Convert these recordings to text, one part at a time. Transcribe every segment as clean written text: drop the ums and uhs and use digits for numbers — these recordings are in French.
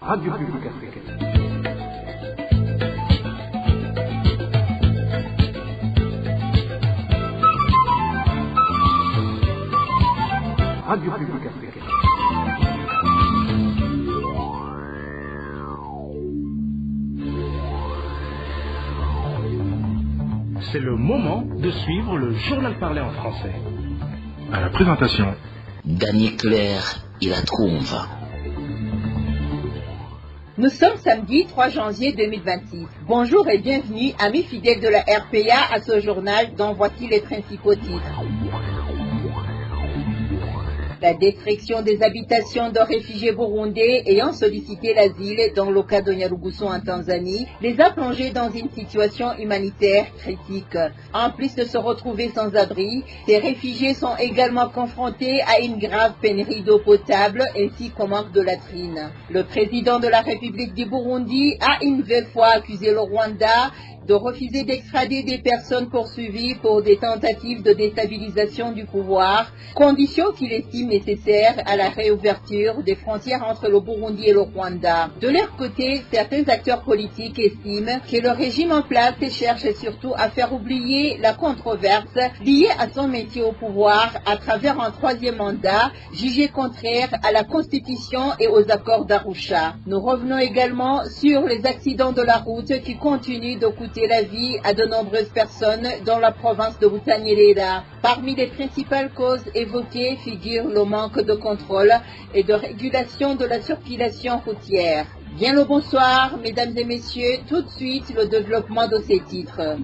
Radio Publique Africaine. Radio Publique Africaine. C'est le moment de suivre le journal parlé en français. À la présentation, Daniel Claire et la Trouve. Nous sommes samedi 3 janvier 2026. Bonjour et bienvenue, amis fidèles de la RPA, à ce journal dont voici les principaux titres. La destruction des habitations de réfugiés burundais ayant sollicité l'asile dans le cas de Nyarugusu en Tanzanie les a plongés dans une situation humanitaire critique. En plus de se retrouver sans abri, ces réfugiés sont également confrontés à une grave pénurie d'eau potable ainsi qu'au manque de latrines. Le président de la République du Burundi a une nouvelle fois accusé le Rwanda de refuser d'extrader des personnes poursuivies pour des tentatives de déstabilisation du pouvoir, condition qu'il estime nécessaire à la réouverture des frontières entre le Burundi et le Rwanda. De leur côté, certains acteurs politiques estiment que le régime en place cherche surtout à faire oublier la controverse liée à son métier au pouvoir à travers un troisième mandat jugé contraire à la Constitution et aux accords d'Arusha. Nous revenons également sur les accidents de la route qui continuent de coûter la vie à de nombreuses personnes dans la province de Butanyerera. Parmi les principales causes évoquées figure le manque de contrôle et de régulation de la circulation routière. Bien le bonsoir, mesdames et messieurs, tout de suite le développement de ces titres.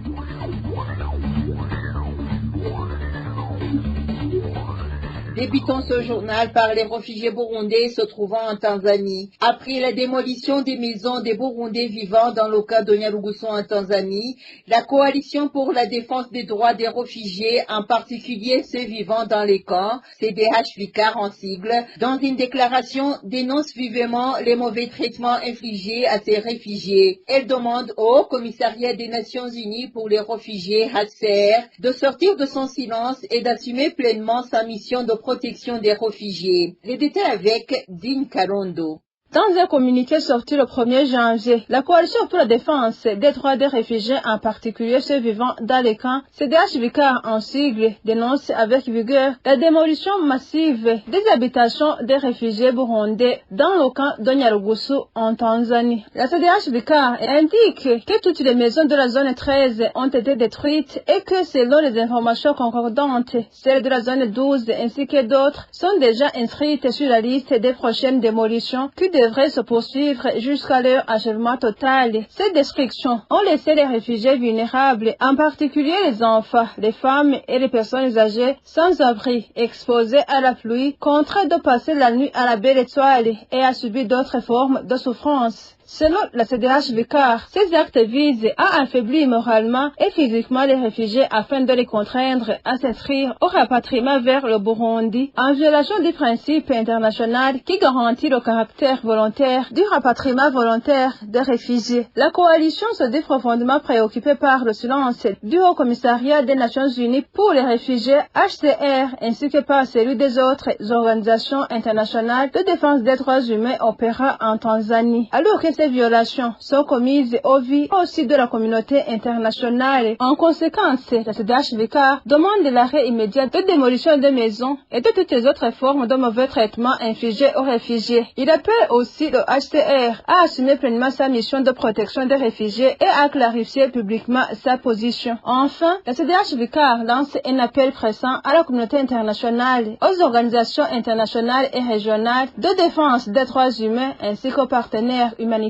Débutons ce journal par les réfugiés burundais se trouvant en Tanzanie. Après la démolition des maisons des Burundais vivant dans le cas de Nyarugusu en Tanzanie, la coalition pour la défense des droits des réfugiés, en particulier ceux vivant dans les camps, CDH-Vicar en sigle, dans une déclaration dénonce vivement les mauvais traitements infligés à ces réfugiés. Elle demande au Haut Commissariat des Nations Unies pour les réfugiés, HCR, de sortir de son silence et d'assumer pleinement sa mission de protection des réfugiés. Les détails avec Dean Karondo. Dans un communiqué sorti le 1er janvier, la Coalition pour la défense des droits des réfugiés, en particulier ceux vivant dans les camps, CDH-Vicar en sigle, dénonce avec vigueur la démolition massive des habitations des réfugiés burundais dans le camp de Nyarugusu en Tanzanie. La CDH-Vicar indique que toutes les maisons de la zone 13 ont été détruites et que selon les informations concordantes, celles de la zone 12 ainsi que d'autres sont déjà inscrites sur la liste des prochaines démolitions qui devrait se poursuivre jusqu'à leur achèvement total. Ces destructions ont laissé les réfugiés vulnérables, en particulier les enfants, les femmes et les personnes âgées sans abri, exposés à la pluie, contraints de passer la nuit à la belle étoile et à subir d'autres formes de souffrance. Selon la CDH-Vicar, ces actes visent à affaiblir moralement et physiquement les réfugiés afin de les contraindre à s'inscrire au rapatriement vers le Burundi, en violation du principe international qui garantit le caractère volontaire du rapatriement volontaire des réfugiés. La coalition se dit profondément préoccupée par le silence du Haut Commissariat des Nations Unies pour les réfugiés, HCR, ainsi que par celui des autres organisations internationales de défense des droits humains opérant en Tanzanie. Alors que ces violations sont commises au vu aussi de la communauté internationale. En conséquence, la CDH-Vicar demande l'arrêt immédiat de démolition des maisons et de toutes les autres formes de mauvais traitements infligés aux réfugiés. Il appelle aussi le HCR à assumer pleinement sa mission de protection des réfugiés et à clarifier publiquement sa position. Enfin, la CDH-Vicar lance un appel pressant à la communauté internationale, aux organisations internationales et régionales de défense des droits humains ainsi qu'aux partenaires humanitaires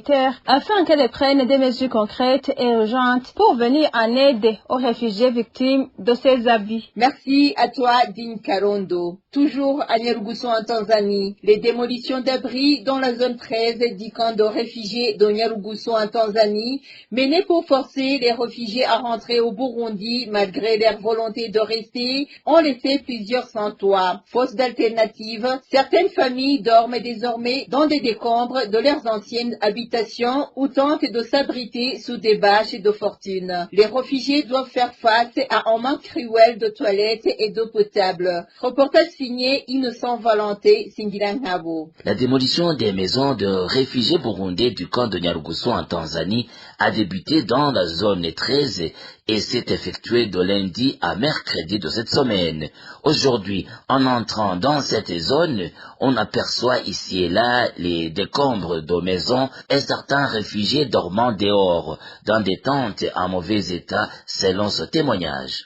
afin qu'elles prennent des mesures concrètes et urgentes pour venir en aide aux réfugiés victimes de ces abus. Merci à toi, Dean Karondo. Toujours à Nyarugusu en Tanzanie, les démolitions d'abris dans la zone 13 du camp de réfugiés de Nyarugusu en Tanzanie, menées pour forcer les réfugiés à rentrer au Burundi malgré leur volonté de rester, ont laissé plusieurs sans toit. Faute d'alternative, certaines familles dorment désormais dans des décombres de leurs anciennes habitations habitations ou tentent de s'abriter sous des bâches de fortune. Les réfugiés doivent faire face à un manque cruel de toilettes et d'eau potable. Reportage signé Innocent Valenté, Singilangabo. La démolition des maisons de réfugiés burundais du camp de Nyarugusu en Tanzanie a débuté dans la zone 13 et s'est effectuée de lundi à mercredi de cette semaine. Aujourd'hui, en entrant dans cette zone, on aperçoit ici et là les décombres de maisons et certains réfugiés dormant dehors, dans des tentes en mauvais état, selon ce témoignage.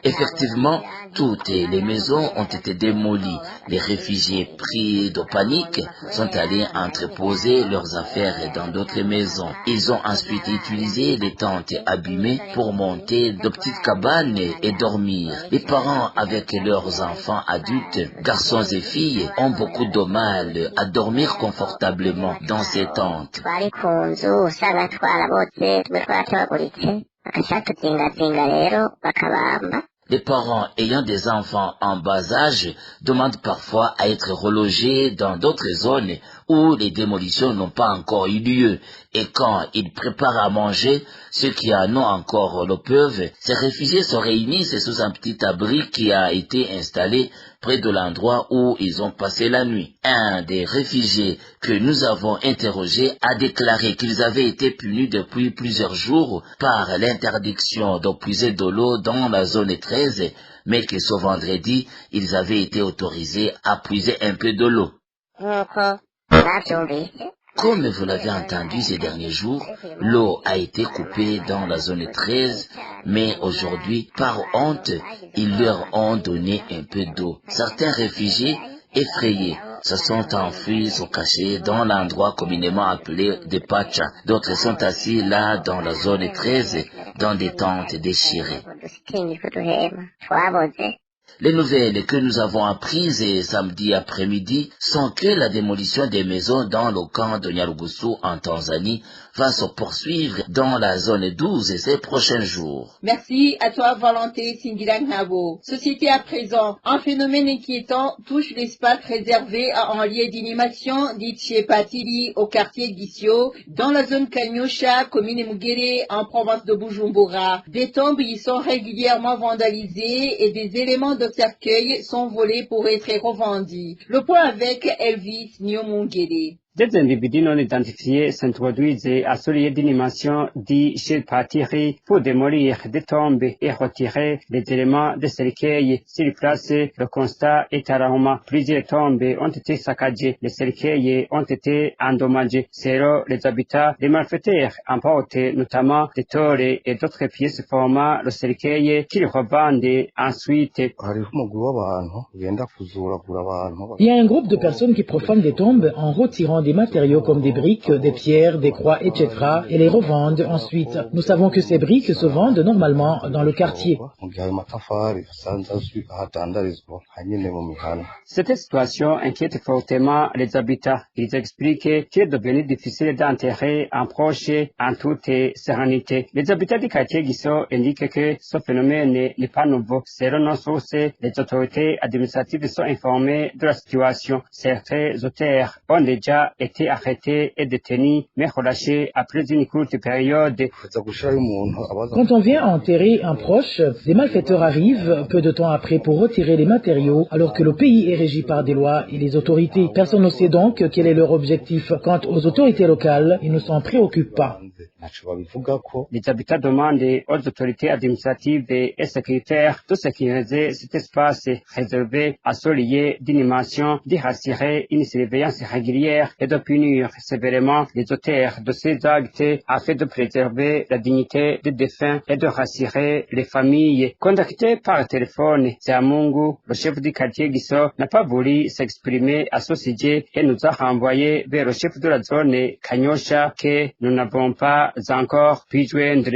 Effectivement, toutes les maisons ont été démolies. Les réfugiés pris de panique sont allés entreposer leurs affaires dans d'autres maisons. Ils ont ensuite utilisé les tentes abîmées pour monter de petites cabanes et dormir. Les parents avec leurs enfants adultes, garçons et filles, ont beaucoup de mal à dormir confortablement dans ces tentes. Les parents ayant des enfants en bas âge demandent parfois à être relogés dans d'autres zones où les démolitions n'ont pas encore eu lieu. Et quand ils préparent à manger, ceux qui en ont encore le peuvent, ces réfugiés se réunissent sous un petit abri qui a été installé près de l'endroit où ils ont passé la nuit. Un des réfugiés que nous avons interrogé a déclaré qu'ils avaient été punis depuis plusieurs jours par l'interdiction de puiser de l'eau dans la zone 13, mais que ce vendredi, ils avaient été autorisés à puiser un peu de l'eau. Comme vous l'avez entendu ces derniers jours, l'eau a été coupée dans la zone 13, mais aujourd'hui, par honte, ils leur ont donné un peu d'eau. Certains réfugiés, effrayés, se sont enfuis, se cachaient dans l'endroit communément appelé des Pacha. D'autres sont assis là dans la zone 13, dans des tentes déchirées. Les nouvelles que nous avons apprises samedi après-midi sont que la démolition des maisons dans le camp de Nyarugusu en Tanzanie va se poursuivre dans la zone 12 ces prochains jours. Merci à toi, Valenté Singilangabo. Société à présent, un phénomène inquiétant touche l'espace réservé à un lieu d'inhumation dit chez Patili au quartier Gisio, dans la zone Kanyosha, commune Mugere, en province de Bujumbura. Des tombes y sont régulièrement vandalisées et des éléments de cercueil sont volés pour être revendus. Le point avec Elvis Nyomungere. Des individus non identifiés s'introduisent à ce lieu d'inhumation dit chez Patiri pour démolir des tombes et retirer les éléments de cercueil. Sur place, le constat est alarmant. Plusieurs tombes ont été saccagées, les cercueils ont été endommagés. Selon les habitants, les malfaiteurs emportent notamment des tôles et d'autres pièces formant le cercueil qu'ils revendent ensuite. Il y a un groupe de personnes qui profanent des tombes en retirant des matériaux comme des briques, des pierres, des croix, etc. et les revendent ensuite. Nous savons que ces briques se vendent normalement dans le quartier. Cette situation inquiète fortement les habitants. Ils expliquent qu'il est devenu difficile d'enterrer un proche en toute sérénité. Les habitants du quartier Giso indiquent que ce phénomène n'est pas nouveau. Selon nos sources, les autorités administratives sont informées de la situation. Certains auteurs ont déjà été arrêtés et détenus, mais relâchés après une courte période. Quand on vient enterrer un proche, des malfaiteurs arrivent peu de temps après pour retirer les matériaux, alors que le pays est régi par des lois et des autorités. Personne ne sait donc quel est leur objectif. Quant aux autorités locales, ils ne s'en préoccupent pas. Les habitants demandent aux autorités administratives et sécuritaires de sécuriser cet espace réservé à ce lieu d'inhumation, d'y rassurer une surveillance régulière et de punir sévèrement les auteurs de ces actes afin de préserver la dignité des défunts et de rassurer les familles. Contacté par téléphone, Mungu, le chef du quartier Giso, n'a pas voulu s'exprimer à ce sujet et nous a renvoyé vers le chef de la zone Kanyosha que nous n'avons pas encore pu joindre.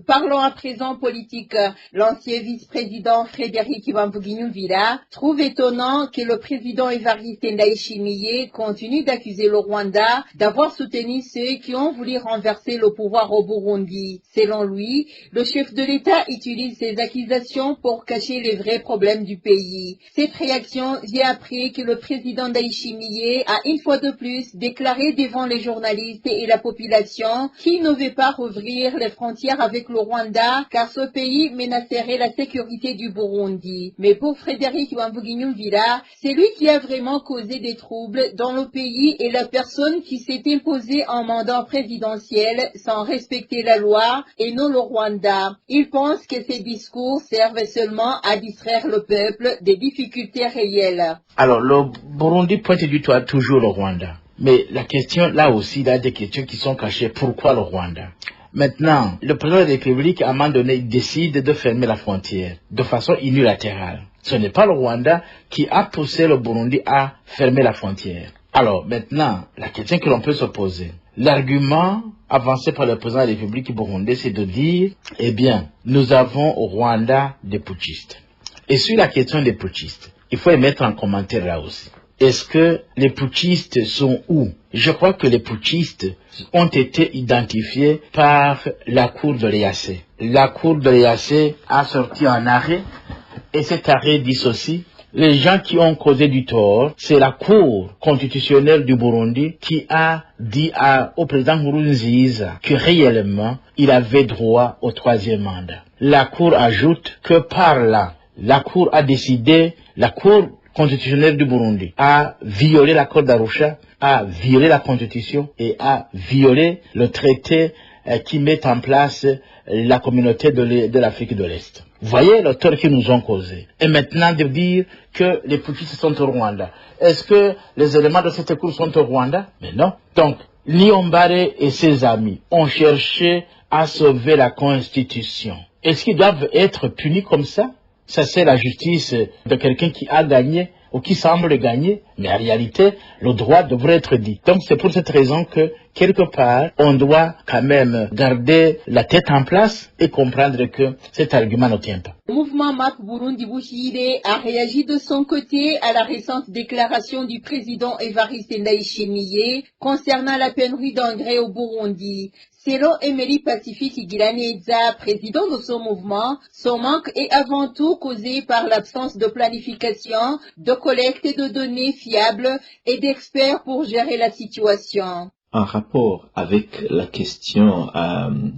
Parlons à présent politique. L'ancien vice-président Frédéric Bamvuginyumvira trouve étonnant que le président Évariste Ndayishimiye continue d'accuser le Rwanda d'avoir soutenu ceux qui ont voulu renverser le pouvoir au Burundi. Selon lui, le chef de l'État utilise ces accusations pour cacher les vrais problèmes du pays. Cette réaction vient après que le président Ndayishimiye a une fois de plus déclaré devant les journalistes et la population qu'il ne veut pas rouvrir les frontières avec le Rwanda car ce pays menacerait la sécurité du Burundi. Mais pour Frédéric Bamvuginyumvira, c'est lui qui a vraiment causé des troubles dans le pays et la personne qui s'est imposée en mandat présidentiel sans respecter la loi et non le Rwanda. Il pense que ces discours servent seulement à distraire le peuple des difficultés réelles. Alors, le Burundi pointe du doigt toujours le Rwanda. Mais la question, là aussi, il y a des questions qui sont cachées. Pourquoi le Rwanda? Maintenant, le président de la République, à un moment donné, décide de fermer la frontière de façon unilatérale. Ce n'est pas le Rwanda qui a poussé le Burundi à fermer la frontière. Alors, maintenant, la question que l'on peut se poser, l'argument avancé par le président de la République burundaise, c'est de dire, eh bien, nous avons au Rwanda des putschistes. Et sur la question des putschistes, il faut les mettre en commentaire là aussi. Est-ce que les putschistes sont où? Je crois que les putschistes ont été identifiés par la cour de l'EAC. La cour de l'EAC a sorti un arrêt, et cet arrêt dit ceci: les gens qui ont causé du tort, c'est la cour constitutionnelle du Burundi qui a dit au président Nkurunziza que réellement il avait droit au troisième mandat. La cour ajoute que par là, la cour a décidé, la cour constitutionnelle du Burundi a violé l'accord d'Arusha, a violé la constitution et a violé le traité qui met en place la communauté de l'Afrique de l'Est. Vous voyez le tort qu'ils nous ont causé. Et maintenant de dire que les putschistes sont au Rwanda. Est-ce que les éléments de cette cour sont au Rwanda? Mais non. Donc, Niyombare et ses amis ont cherché à sauver la constitution. Est-ce qu'ils doivent être punis comme ça? Ça, c'est la justice de quelqu'un qui a gagné ou qui semble gagner, mais en réalité, le droit devrait être dit. Donc, c'est pour cette raison que, quelque part, on doit quand même garder la tête en place et comprendre que cet argument ne tient pas. Le mouvement MAP Burundi Buhire a réagi de son côté à la récente déclaration du président Évariste Ndayishimiye concernant la pénurie d'engrais au Burundi. Selon Emery Pacifique Igiraneza, président de ce mouvement, son manque est avant tout causé par l'absence de planification, de collecte de données fiables et d'experts pour gérer la situation. En rapport avec la question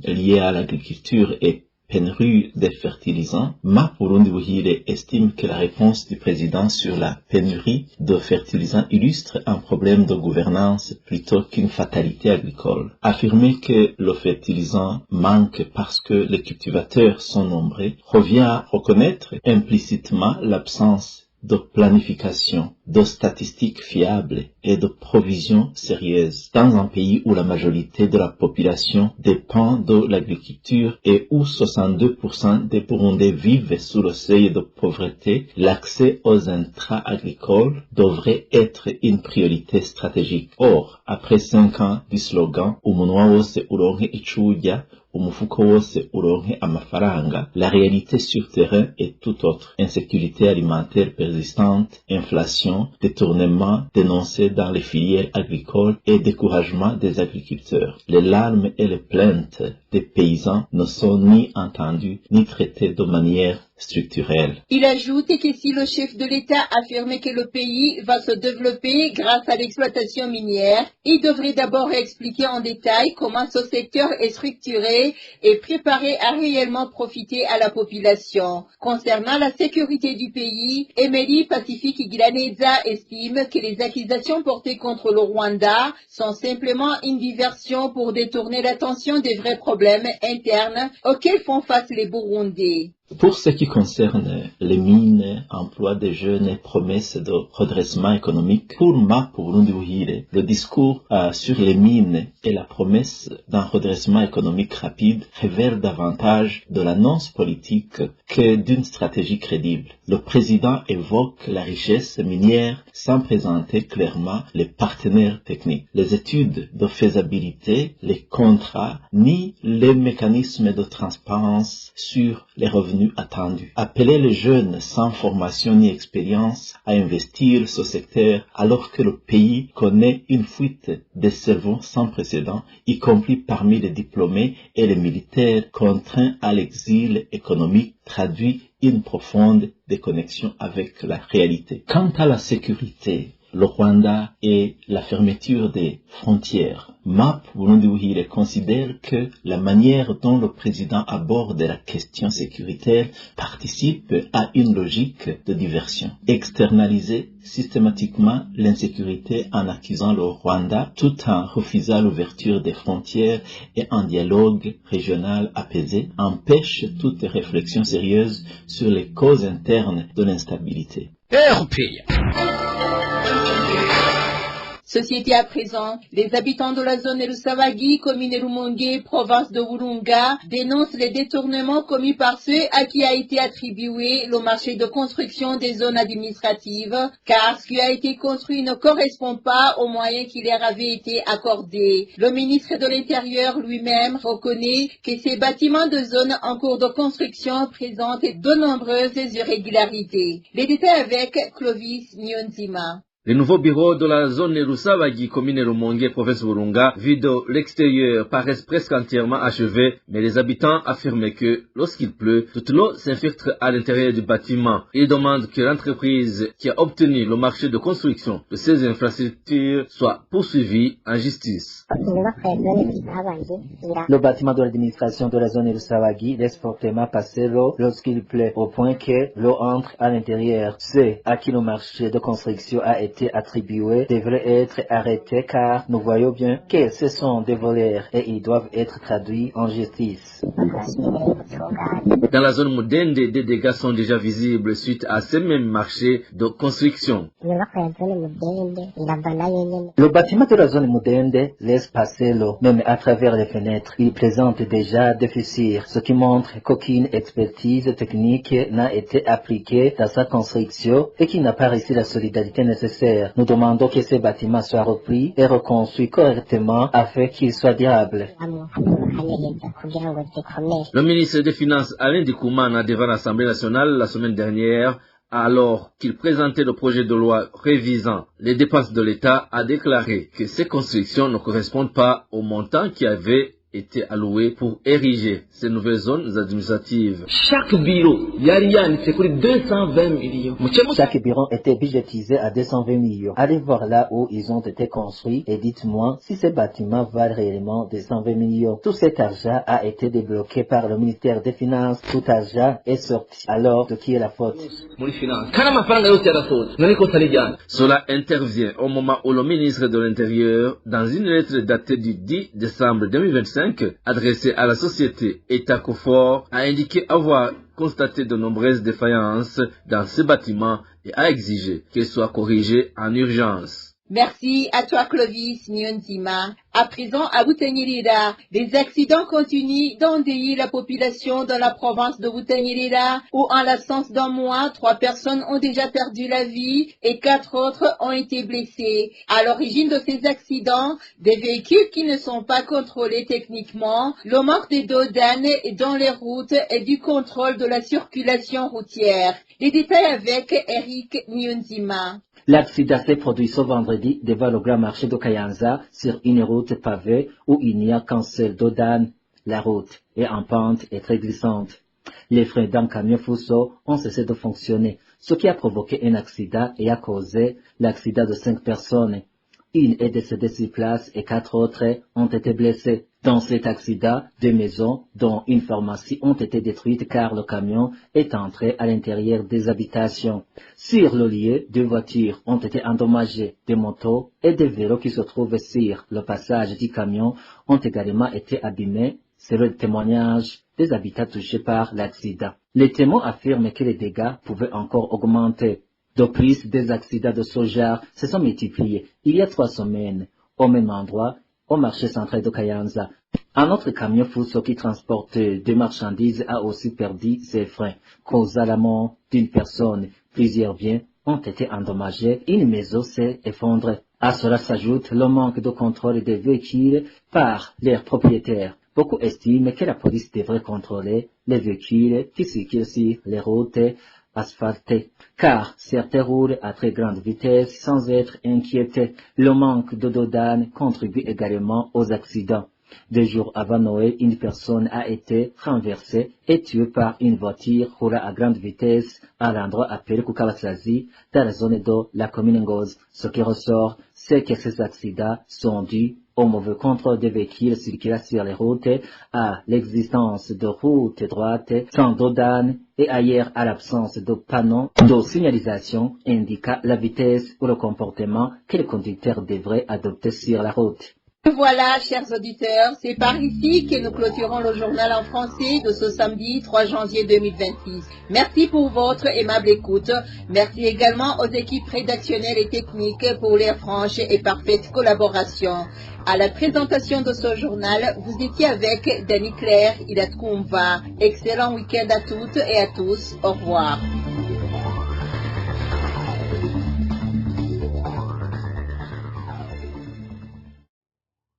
liée à l'agriculture et pénurie des fertilisants, MAP Burundi Buhire estime que la réponse du président sur la pénurie de fertilisants illustre un problème de gouvernance plutôt qu'une fatalité agricole. Affirmer que le fertilisant manque parce que les cultivateurs sont nombreux revient à reconnaître implicitement l'absence de planification, de statistiques fiables et de provisions sérieuses dans un pays où la majorité de la population dépend de l'agriculture et où 62% des Burundais vivent sous le seuil de pauvreté. L'accès aux intrants agricoles devrait être une priorité stratégique. Or, après 5 ans du slogan "Umunwa wose uronke icuya, umufuko wose uronke amafaranga", la réalité sur terrain est tout autre. Insécurité alimentaire persistante, inflation, détournement dénoncé dans les filières agricoles et découragement des agriculteurs. Les larmes et les plaintes des paysans ne sont ni entendues ni traitées de manière structurelle. Il ajoute que si le chef de l'État affirmait que le pays va se développer grâce à l'exploitation minière, il devrait d'abord expliquer en détail comment ce secteur est structuré et préparé à réellement profiter à la population. Concernant la sécurité du pays, Emery Pacifique Igiraneza estime que les accusations portées contre le Rwanda sont simplement une diversion pour détourner l'attention des vrais problèmes internes auxquels font face les Burundais. Pour ce qui concerne les mines, emploi des jeunes et promesses de redressement économique, pour MAP Burundi Buhire, le discours sur les mines et la promesse d'un redressement économique rapide révèlent davantage de l'annonce politique que d'une stratégie crédible. Le président évoque la richesse minière sans présenter clairement les partenaires techniques, les études de faisabilité, les contrats, ni les mécanismes de transparence sur les revenus attendus. Appeler les jeunes sans formation ni expérience à investir ce secteur alors que le pays connaît une fuite de cerveaux sans précédent, y compris parmi les diplômés et les militaires contraints à l'exil économique, traduit une profonde déconnexion avec la réalité. Quant à la sécurité, le Rwanda et la fermeture des frontières, MAP Burundi Buhire considère que la manière dont le président aborde la question sécuritaire participe à une logique de diversion. Externaliser systématiquement l'insécurité en accusant le Rwanda tout en refusant l'ouverture des frontières et un dialogue régional apaisé empêche toute réflexion sérieuse sur les causes internes de l'instabilité. Société à présent, les habitants de la zone Rusabagi, commune Rumonge, province de Burunga, dénoncent les détournements commis par ceux à qui a été attribué le marché de construction des zones administratives, car ce qui a été construit ne correspond pas aux moyens qui leur avaient été accordés. Le ministre de l'Intérieur lui-même reconnaît que ces bâtiments de zone en cours de construction présentent de nombreuses irrégularités. Les détails avec Clovis Nyonzima. Les nouveaux bureaux de la zone Rusabagi, commune Rumonge, province Burunga, vus de l'extérieur, paraissent presque entièrement achevés, mais les habitants affirment que lorsqu'il pleut, toute l'eau s'infiltre à l'intérieur du bâtiment. Ils demandent que l'entreprise qui a obtenu le marché de construction de ces infrastructures soit poursuivie en justice. Le bâtiment de l'administration de la zone Rusabagi laisse fortement passer l'eau lorsqu'il pleut, au point que l'eau entre à l'intérieur. Ceux à qui le marché de construction a été attribués devraient être arrêtés car nous voyons bien que ce sont des voleurs et ils doivent être traduits en justice. Dans la zone Mudende, des dégâts sont déjà visibles suite à ces mêmes marchés de construction. Le bâtiment de la zone Mudende laisse passer l'eau, même à travers les fenêtres. Il présente déjà des fissures, ce qui montre qu'aucune expertise technique n'a été appliquée dans sa construction et qu'il n'a pas reçu la solidarité nécessaire. Nous demandons que ces bâtiments soient repris et reconstruits correctement afin qu'ils soient durables. Le ministre des Finances Alain Dikoumana devant l'Assemblée nationale la semaine dernière, alors qu'il présentait le projet de loi révisant les dépenses de l'État, a déclaré que ces constructions ne correspondent pas au montant qui avait été alloué pour ériger ces nouvelles zones administratives. Chaque bureau, c'est pour 220 millions. Chaque bureau était budgétisé à 220 millions. Allez voir là où ils ont été construits et dites-moi si ces bâtiments valent réellement 220 millions. Tout cet argent a été débloqué par le ministère des Finances. Tout argent est sorti. Alors, de qui est la faute? Cela intervient au moment où le ministre de l'Intérieur, dans une lettre datée du 10 décembre 2025, adressée à la société Etacofor, a indiqué avoir constaté de nombreuses défaillances dans ces bâtiments et a exigé qu'elles soient corrigées en urgence. Merci à toi Clovis Nyonzima. À présent, à Butanyirira, les accidents continuent d'endeuiller la population dans la province de Butanyirira, où en l'absence d'un mois, 3 personnes ont déjà perdu la vie et 4 autres ont été blessées. À l'origine de ces accidents, des véhicules qui ne sont pas contrôlés techniquement, le manque de dodanes dans les routes et du contrôle de la circulation routière. Les détails avec Eric Nyonzima. L'accident s'est produit ce vendredi devant le grand marché de Kayanza sur une route pavée où il n'y a qu'un seul dodane. La route est en pente et très glissante. Les freins d'un camion Fuso ont cessé de fonctionner, ce qui a provoqué un accident et a causé l'accident de 5 personnes. Une est décédée sur place et 4 autres ont été blessées. Dans cet accident, 2 maisons, dont une pharmacie, ont été détruites car le camion est entré à l'intérieur des habitations. Sur le lieu, 2 voitures ont été endommagées. Des motos et des vélos qui se trouvent sur le passage du camion ont également été abîmés, selon le témoignage des habitats touchés par l'accident. Les témoins affirment que les dégâts pouvaient encore augmenter. De plus, des accidents de ce genre se sont multipliés il y a 3 semaines, au même endroit, au marché central de Kayanza. Un autre camion Fuso qui transportait des marchandises a aussi perdu ses freins, causant la mort d'une personne. Plusieurs biens ont été endommagés, une maison s'est effondrée. À cela s'ajoute le manque de contrôle des véhicules par leurs propriétaires. Beaucoup estiment que la police devrait contrôler les véhicules qui circulent sur les routes asphaltées, car certains roulent à très grande vitesse sans être inquiétés. Le manque de douane contribue également aux accidents. 2 jours avant Noël, une personne a été renversée et tuée par une voiture roulant à grande vitesse à l'endroit appelé Kukabasazi, dans la zone de la commune Ngozi. Ce qui ressort, c'est que ces accidents sont dus au mauvais contrôle des véhicules circulant sur les routes, à l'existence de routes droites sans douane et ailleurs à l'absence de panneaux de signalisation indiquant la vitesse ou le comportement que les conducteurs devraient adopter sur la route. Voilà, chers auditeurs, c'est par ici que nous clôturons le journal en français de ce samedi 3 janvier 2026. Merci pour votre aimable écoute. Merci également aux équipes rédactionnelles et techniques pour leur franche et parfaite collaboration. À la présentation de ce journal, vous étiez avec Dani Claire Idatkoumva. Excellent week-end à toutes et à tous. Au revoir.